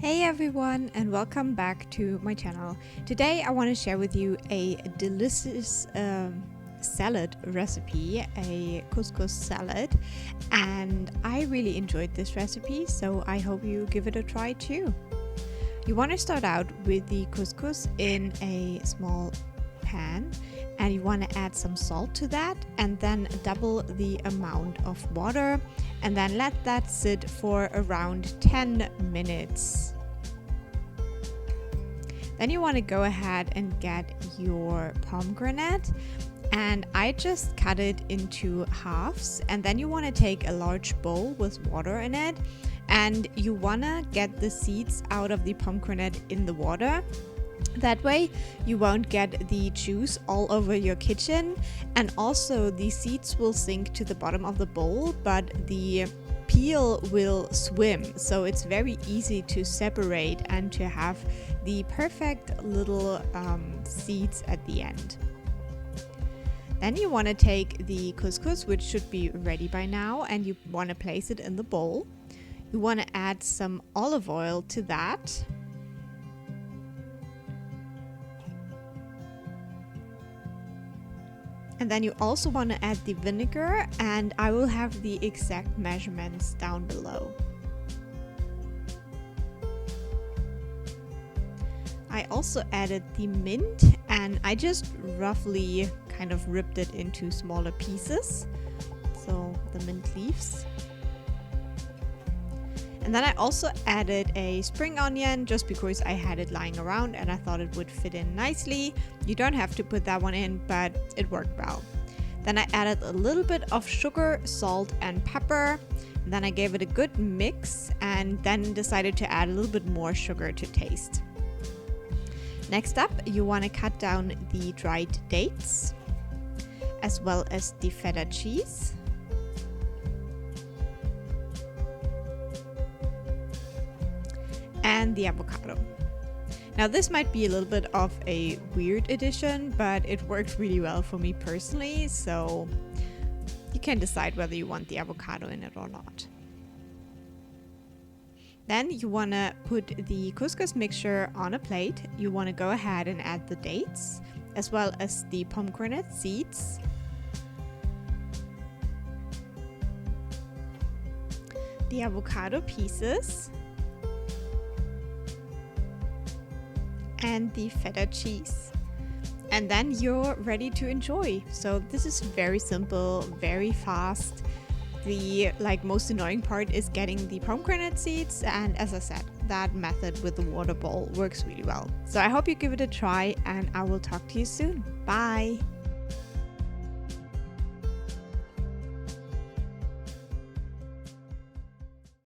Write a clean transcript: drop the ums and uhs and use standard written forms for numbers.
Hey everyone, and welcome back to my channel. Today I want to share with you a delicious salad recipe, a couscous salad, and I really enjoyed this recipe, so I hope you give it a try too. You want to start out with the couscous in a small pan, and you want to add some salt to that, and then double the amount of water, and then let that sit for around 10 minutes. Then you want to go ahead and get your pomegranate, and I just cut it into halves, and then you want to take a large bowl with water in it, and you want to get the seeds out of the pomegranate in the water. That way you won't get the juice all over your kitchen, and also the seeds will sink to the bottom of the bowl, but the peel will swim, so it's very easy to separate and to have the perfect little seeds at the end. Then you want to take the couscous, which should be ready by now, and you want to place it in the bowl. You want to add some olive oil to that. And then you also want to add the vinegar, and I will have the exact measurements down below. I also added the mint, and I just roughly kind of ripped it into smaller pieces, so the mint leaves. And then I also added a spring onion just because I had it lying around and I thought it would fit in nicely. You don't have to put that one in, but it worked well. Then I added a little bit of sugar, salt, and pepper. And then I gave it a good mix and then decided to add a little bit more sugar to taste. Next up, you want to cut down the dried dates as well as the feta cheese. And the avocado. Now this might be a little bit of a weird addition, but it worked really well for me personally, so you can decide whether you want the avocado in it or not. Then you want to put the couscous mixture on a plate. You want to go ahead and add the dates as well as the pomegranate seeds. The avocado pieces. And the feta cheese, and then you're ready to enjoy. So this is very simple, very fast. The most annoying part is getting the pomegranate seeds, and as I said, that method with the water bowl works really well. So I hope you give it a try, and I will talk to you soon. Bye.